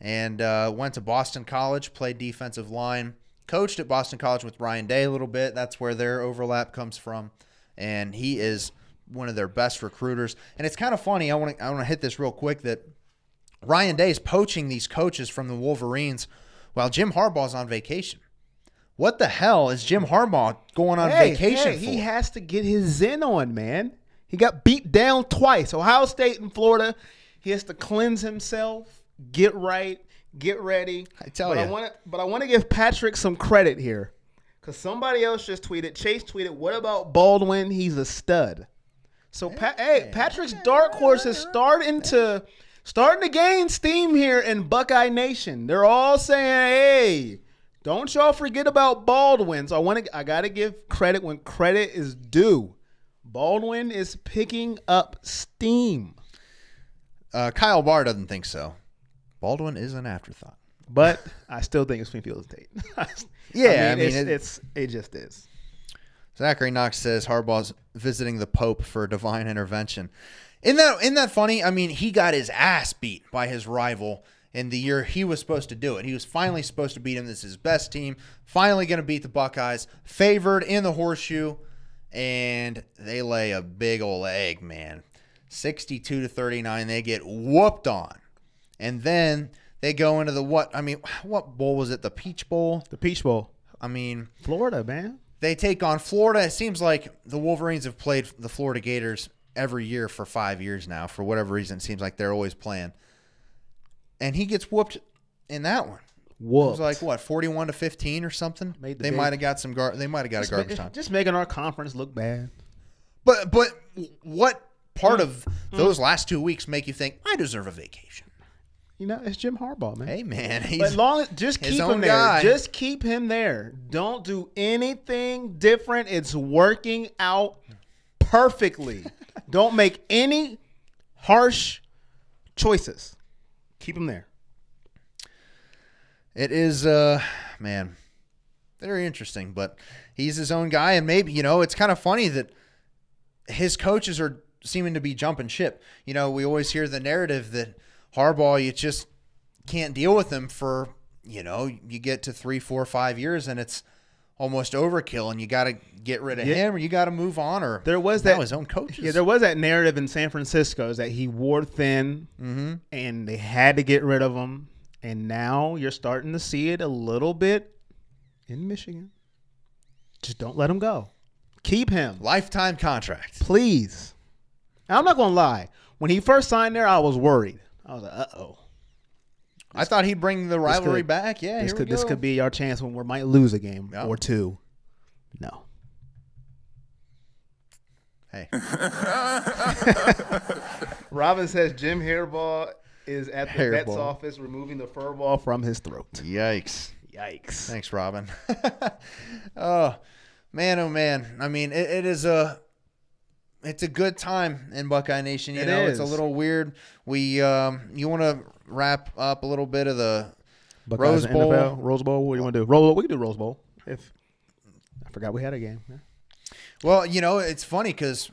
And went to Boston College, played defensive line, coached at Boston College with Ryan Day a little bit. That's where their overlap comes from. And he is one of their best recruiters. And it's kind of funny. I want to hit this real quick that Ryan Day is poaching these coaches from the Wolverines while Jim Harbaugh's on vacation. What the hell is Jim Harbaugh going on vacation for? He has to get his zen on, man. He got beat down twice. Ohio State and Florida. He has to cleanse himself. Get right, get ready. I tell you. I want to give Patrick some credit here because somebody else just tweeted. Chase tweeted, what about Baldwin? He's a stud. So, Patrick's dark horse is starting to gain steam here in Buckeye Nation. They're all saying, hey, don't y'all forget about Baldwin. So I got to give credit when credit is due. Baldwin is picking up steam. Kyle Barr doesn't think so. Baldwin is an afterthought, but I still think it's between Fields and Tate. Yeah, it just is. Zachary Knox says Harbaugh's visiting the Pope for divine intervention. Isn't that funny? I mean, he got his ass beat by his rival in the year he was supposed to do it. He was finally supposed to beat him. This is his best team. Finally going to beat the Buckeyes. Favored in the horseshoe, and they lay a big old egg, man. 62-39. They get whooped on. And then they go into what bowl was it? The Peach Bowl? The Peach Bowl. I mean, Florida, man. They take on Florida. It seems like the Wolverines have played the Florida Gators every year for 5 years now. For whatever reason, it seems like they're always playing. And he gets whooped in that one. Whooped. It was like, 41-15 or something? They might have got they might have got a garbage time. Just making our conference look bad. But what part of those last 2 weeks make you think, I deserve a vacation? It's Jim Harbaugh, man. Hey, man. Just keep him there. Guy. Just keep him there. Don't do anything different. It's working out perfectly. Don't make any harsh choices. Keep him there. It is, man, very interesting. But he's his own guy. And maybe, it's kind of funny that his coaches are seeming to be jumping ship. We always hear the narrative that Harbaugh, you just can't deal with him for, you get to 3, 4, 5 years and it's almost overkill and you got to get rid of him or you got to move on or there was his own coaches. Yeah, there was that narrative in San Francisco that he wore thin and they had to get rid of him. And now you're starting to see it a little bit in Michigan. Just don't let him go. Keep him. Lifetime contract. Please. And I'm not going to lie. When he first signed there, I was worried. I was like, uh-oh. I thought he'd bring the rivalry back. Yeah, this could be our chance when we might lose a game or two. No. Hey. Robin says Jim Harbaugh is at the vet's office removing the fur ball from his throat. Yikes. Thanks, Robin. Oh, man. I mean, it's a good time in Buckeye Nation. You know, it's a little weird. You want to wrap up a little bit of the Buckeyes Rose Bowl? NFL, Rose Bowl. What do you want to do? We can do Rose Bowl. I forgot we had a game. Yeah. Well, you know, it's funny because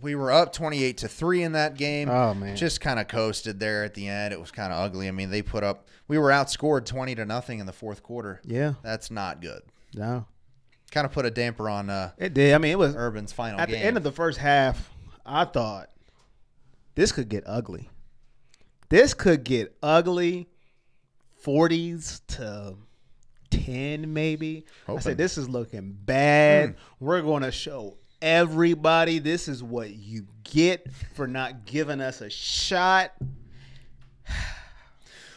we were up 28-3 in that game. Oh, man. Just kind of coasted there at the end. It was kind of ugly. I mean, we were outscored 20-0 in the fourth quarter. Yeah. That's not good. No. Kind of put a damper on it did. I mean, it was Urban's final at game. the end of the first half. I thought this could get ugly. 40s to 10 maybe. I said, this is looking bad. We're going to show everybody this is what you get for not giving us a shot.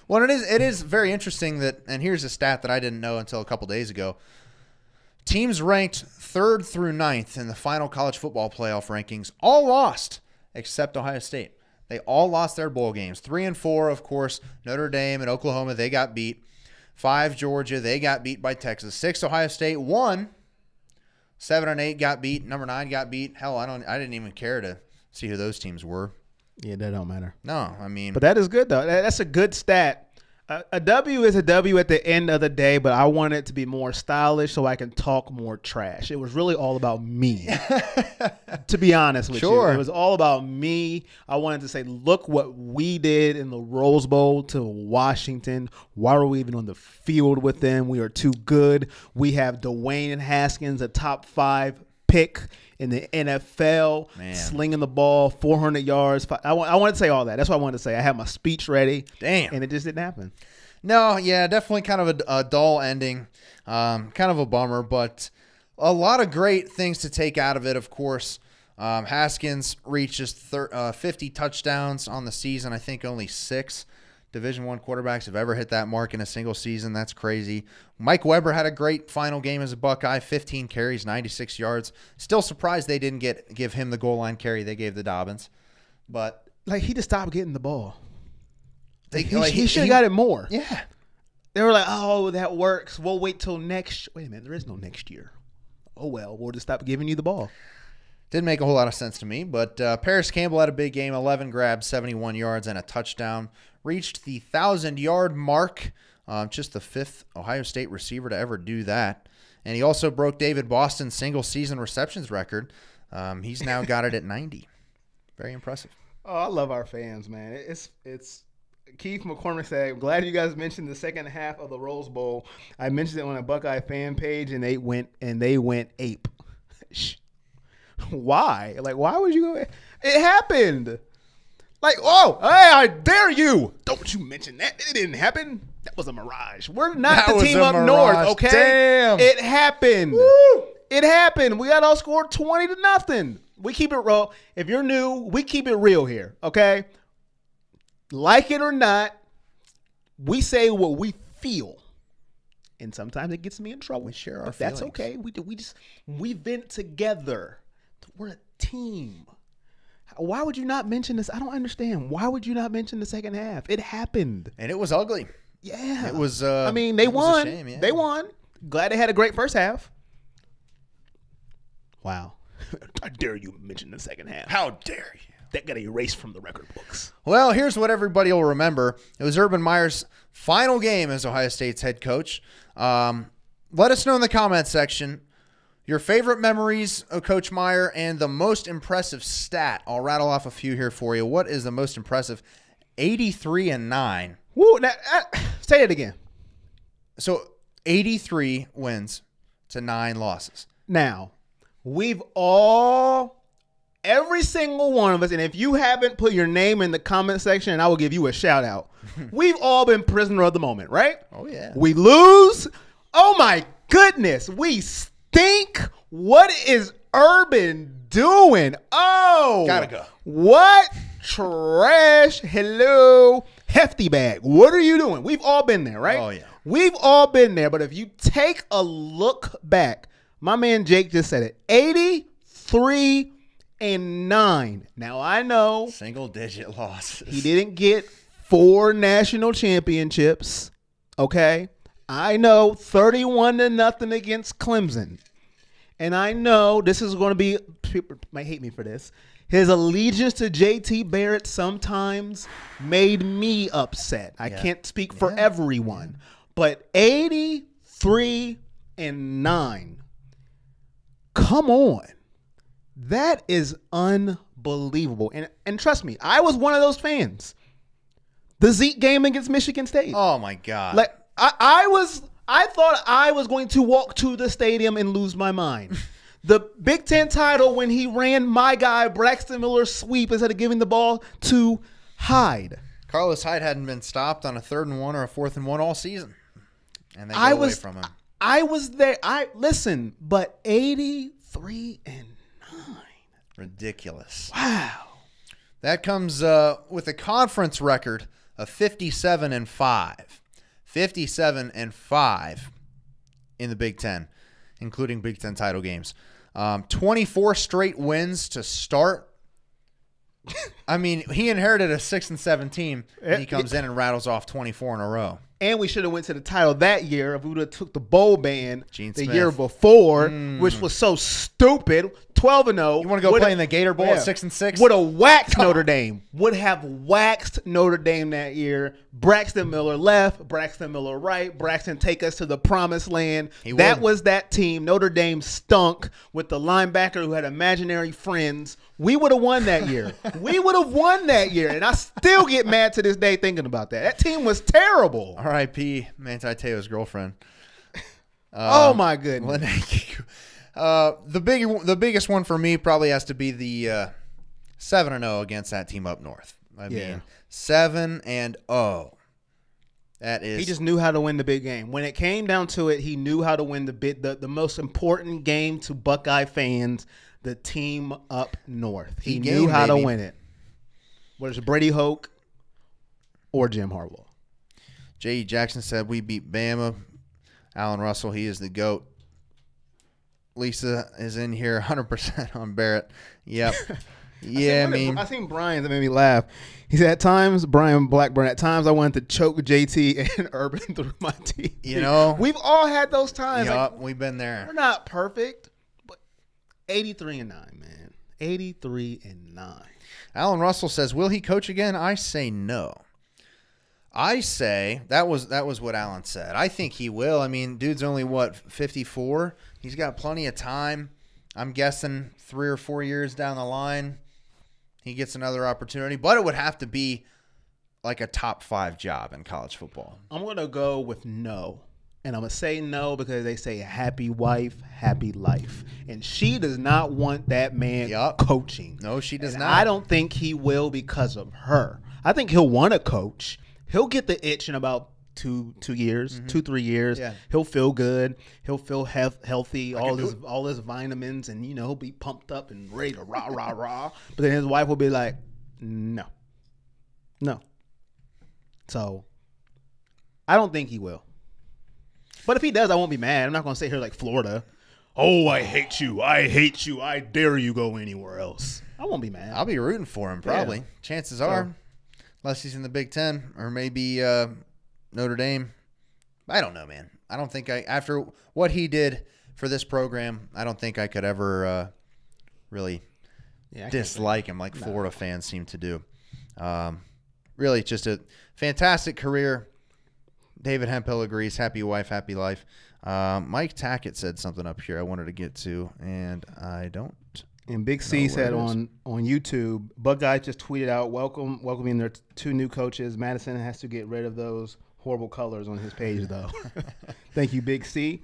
Well, it is very interesting that, and here's a stat that I didn't know until a couple days ago. Teams ranked 3rd through 9th in the final college football playoff rankings all lost except Ohio State. They all lost their bowl games. 3 and 4, of course, Notre Dame and Oklahoma, they got beat. 5, Georgia, they got beat by Texas. 6, Ohio State won. 7 and 8 got beat. Number 9 got beat. Hell, I didn't even care to see who those teams were. Yeah, that don't matter. No, I mean. But that is good, though. That's a good stat. A W is a W at the end of the day, but I want it to be more stylish so I can talk more trash. It was really all about me, to be honest with you. It was all about me. I wanted to say, look what we did in the Rose Bowl to Washington. Why were we even on the field with them? We are too good. We have Dwayne Haskins, a top 5 pick in the NFL, slinging the ball 400 yards. I wanted to say all that. That's what I wanted to say. I had my speech ready. Damn. And it just didn't happen. No, yeah, definitely kind of a dull ending. Kind of a bummer, but a lot of great things to take out of it, of course. Haskins reaches 50 touchdowns on the season. I think only 6 Division I quarterbacks have ever hit that mark in a single season. That's crazy. Mike Weber had a great final game as a Buckeye, 15 carries, 96 yards. Still surprised they didn't give him the goal line carry they gave the Dobbins. But he just stopped getting the ball. He should have got it more. Yeah. They were like, oh, that works. We'll wait till next. Wait a minute. There is no next year. Oh, well, we'll just stop giving you the ball. Didn't make a whole lot of sense to me. But Paris Campbell had a big game, 11 grabs, 71 yards, and a touchdown. Reached the 1,000-yard mark. Just the 5th Ohio State receiver to ever do that. And he also broke David Boston's single-season receptions record. He's now got it at 90. Very impressive. Oh, I love our fans, man. It's Keith McCormick said, I'm glad you guys mentioned the second half of the Rose Bowl. I mentioned it on a Buckeye fan page, and they went ape. Why? Why would you go? It happened. Oh, hey, I dare you. Don't you mention that. It didn't happen. That was a mirage. We're not the team up north, okay? Damn. It happened. Woo. It happened. We got outscored 20-0. We keep it real. If you're new, we keep it real here, okay? Like it or not, we say what we feel. And sometimes it gets me in trouble. We share our but feelings. That's okay. We vent together. We're a team. Why would you not mention this? I don't understand. Why would you not mention the second half? It happened. And it was ugly. Yeah. It was they won. Shame, yeah. They won. Glad they had a great first half. Wow. I dare you mention the second half. How dare you? That got erased from the record books. Well, here's what everybody will remember. It was Urban Meyer's final game as Ohio State's head coach. Let us know in the comments section your favorite memories of Coach Meyer and the most impressive stat. I'll rattle off a few here for you. What is the most impressive? 83-9. Woo! Say it again. So 83 wins to 9 losses. Now, every single one of us, and if you haven't put your name in the comment section, and I will give you a shout out. We've all been prisoner of the moment, right? Oh, yeah. We lose. Oh, my goodness. We stink. What is Urban doing? Oh, Gotta go. What trash? Hello, hefty bag. What are you doing? We've all been there, right? Oh, yeah. We've all been there. But if you take a look back, my man Jake just said it. 83-9. Now I know Single-digit losses. he didn't get 4 national championships. Okay, I know 31-0 against Clemson. And I know this is going to be, people might hate me for this. His allegiance to JT Barrett sometimes made me upset. I can't speak for everyone. But 83-9. Come on. That is unbelievable. And trust me, I was one of those fans. The Zeke game against Michigan State. Oh, my God. Like I thought I was going to walk to the stadium and lose my mind. The Big Ten title when he ran my guy Braxton Miller's sweep instead of giving the ball to Hyde. Carlos Hyde hadn't been stopped on a 3rd and 1 or a 4th and 1 all season. And they got away from him. I was there. Listen, but 83-9. Ridiculous. Wow. That comes with a conference record of 57-5. 57-5 in the Big Ten, including Big Ten title games. 24 straight wins to start. I mean, he inherited a 6-7 team, and he comes in and rattles off 24 in a row. And we should have went to the title that year if we would have took the bowl ban Gene the Smith. year before, which was so stupid. 12-0. You want to go play in the Gator Bowl at 6-6? Would have waxed Notre Dame. Would have waxed Notre Dame that year. Braxton Miller left. Braxton Miller right. Braxton take us to the promised land. That was that team. Notre Dame stunk with the linebacker who had imaginary friends. We would have won that year. We would have won that year. And I still get mad to this day thinking about that. That team was terrible. R.I.P. Manti Te'o's girlfriend. Oh, my goodness. The biggest one for me probably has to be the 7-0 against that team up north. I mean, 7-0. That is. He just knew how to win the big game. When it came down to it, he knew how to win the most important game to Buckeye fans, the team up north. He knew how to win it. Whether it's Brady Hoke or Jim Harbaugh. J.E. Jackson said we beat Bama. Alan Russell, he is the GOAT. Lisa is in here 100% on Barrett. Yep. Yeah, I seen Brian that made me laugh. He said, at times, Brian Blackburn, at times I wanted to choke JT and Urban through my teeth. You know? We've all had those times. Yup, like, we've been there. We're not perfect, but 83-9, man. 83-9. Alan Russell says, will he coach again? I say no. I say that was what Alan said. I think he will. I mean, dude's only 54. He's got plenty of time. I'm guessing 3 or 4 years down the line, he gets another opportunity. But it would have to be like a top 5 job in college football. I'm gonna go with no, and I'm gonna say no because they say a happy wife, happy life, and she does not want that man coaching. No, she does not. I don't think he will because of her. I think he'll want to coach. He'll get the itch in about 2 years, 2-3 years. Yeah. He'll feel good. He'll feel healthy. All his vitamins, and he'll be pumped up and ready to rah rah rah. But then his wife will be like, no. So I don't think he will. But if he does, I won't be mad. I'm not going to sit here like Florida. Oh, I hate you. I hate you. I dare you go anywhere else. I won't be mad. I'll be rooting for him probably. Yeah. Chances are. Unless he's in the Big Ten or maybe Notre Dame. I don't know, man. I don't think after what he did for this program, I don't think I could ever really dislike him like Florida fans seem to do. Really, just a fantastic career. David Hemphill agrees. Happy wife, happy life. Mike Tackett said something up here I wanted to get to, and I don't. And Big C said on YouTube, Buckeye just tweeted out, welcoming their 2 new coaches. Madison has to get rid of those horrible colors on his page, though. Thank you, Big C.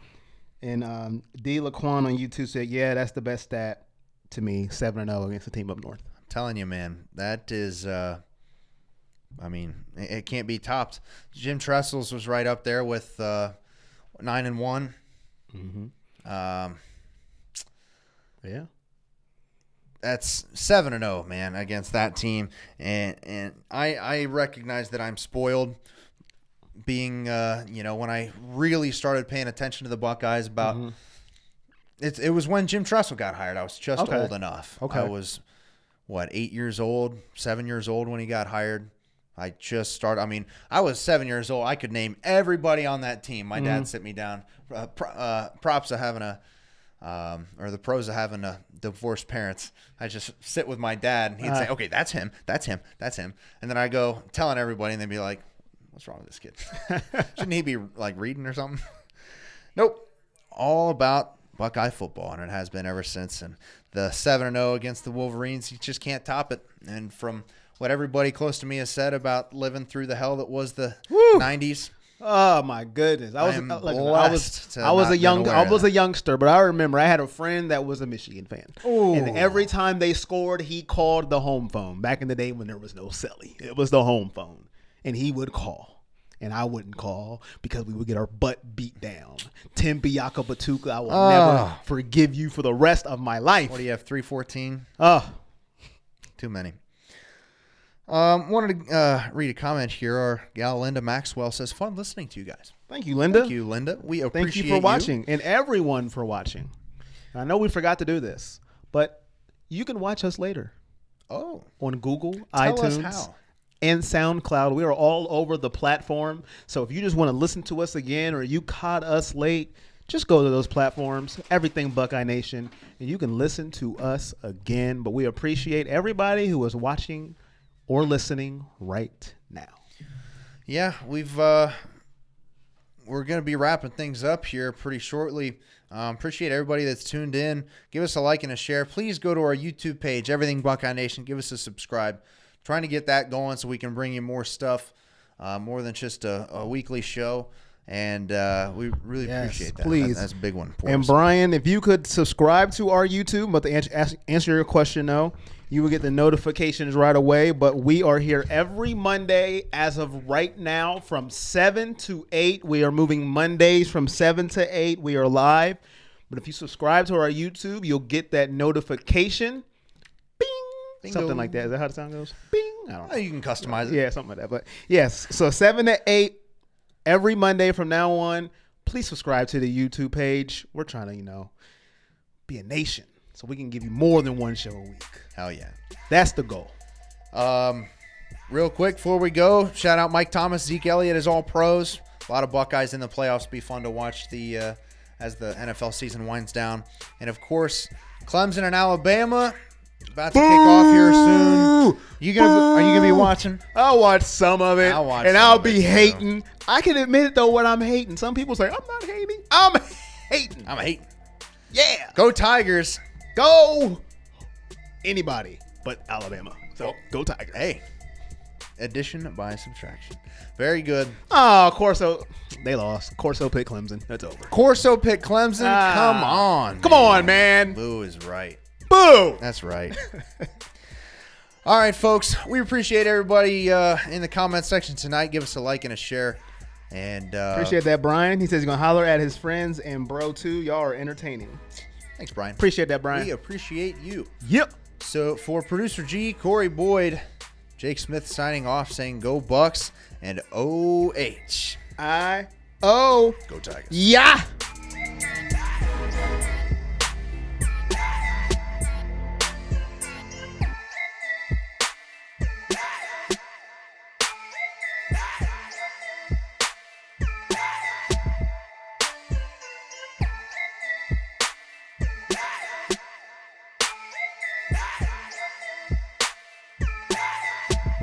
And D. Laquan on YouTube said, yeah, that's the best stat to me, 7-0 against the team up north. I'm telling you, man, that is it can't be topped. Jim Trestle's was right up there with 9-1. Mm-hmm. Yeah. that's 7-0, man, against that team. And I recognize that I'm spoiled being, when I really started paying attention to the Buckeyes about it was when Jim Tressel got hired. I was just old enough. Okay. I was, 8 years old, 7 years old when he got hired. I just started. I mean, I was 7 years old. I could name everybody on that team. My dad sit me down. Props of having or the pros of having divorced parents. I just sit with my dad, and he'd say, okay, that's him, that's him, that's him. And then I go telling everybody, and they'd be like, what's wrong with this kid? Shouldn't he be, like, reading or something? Nope. All about Buckeye football, and it has been ever since. And the 7-0 against the Wolverines, you just can't top it. And from what everybody close to me has said about living through the hell that was the 90s. Oh my goodness! I was a youngster, but I remember I had a friend that was a Michigan fan, and every time they scored, he called the home phone. Back in the day when there was no celly, it was the home phone, and he would call, and I wouldn't call because we would get our butt beat down. Tim Biaka Batuka, I will never forgive you for the rest of my life. What do you have? 314. Too many. Wanted to read a comment here. Our gal Linda Maxwell says, fun listening to you guys. Thank you, Linda. Thank you, Linda. We appreciate Thank you for watching, and everyone for watching. I know we forgot to do this, but you can watch us later. Oh. On Google, Tell iTunes, us how. and SoundCloud. We are all over the platform. So if you just want to listen to us again or you caught us late, just go to those platforms, everything Buckeye Nation, and you can listen to us again. But we appreciate everybody who is watching or listening right now. Yeah, we're going to be wrapping things up here pretty shortly. Appreciate everybody that's tuned in. Give us a like and a share. Please go to our YouTube page, Everything Buckeye Nation. Give us a subscribe. Trying to get that going so we can bring you more stuff, more than just a weekly show. And we really appreciate that. Please. That's a big one for us. And Brian, if you could subscribe to our YouTube, but to answer your question, no, you will get the notifications right away. But we are here every Monday as of right now from 7 to 8. We are moving Mondays from 7 to 8. We are live. But if you subscribe to our YouTube, you'll get that notification. Bing. Bingo. Something like that. Is that how the sound goes? Bing. I don't know. You can customize it. Yeah, something like that. But yes, so 7 to 8 every Monday from now on. Please subscribe to the YouTube page. We're trying to, be a nation so we can give you more than one show a week. Hell yeah. That's the goal. Real quick before we go, shout out Mike Thomas, Zeke Elliott as all pros. A lot of Buckeyes in the playoffs. Be fun to watch as the NFL season winds down. And, of course, Clemson and Alabama about to kick off here soon. Are you gonna be watching? I'll watch some of it. I'll be hating. I can admit it, though, when I'm hating. Some people say, I'm not hating. I'm hating. Yeah. Go Tigers. Go anybody but Alabama. So go Tigers. Hey, addition by subtraction. Very good. Oh, Corso. They lost. Corso picked Clemson. That's over. Corso picked Clemson? Come on. Come on, man. Boo is right. Boo. That's right. All right, folks. We appreciate everybody in the comment section tonight. Give us a like and a share. And appreciate that, Brian. He says he's going to holler at his friends and bro, too. Y'all are entertaining. Thanks, Brian. Appreciate that, Brian. We appreciate you. Yep. So for producer G, Corey Boyd, Jake Smith signing off saying go Bucks and OH. I-O. Go Tigers. Yeah.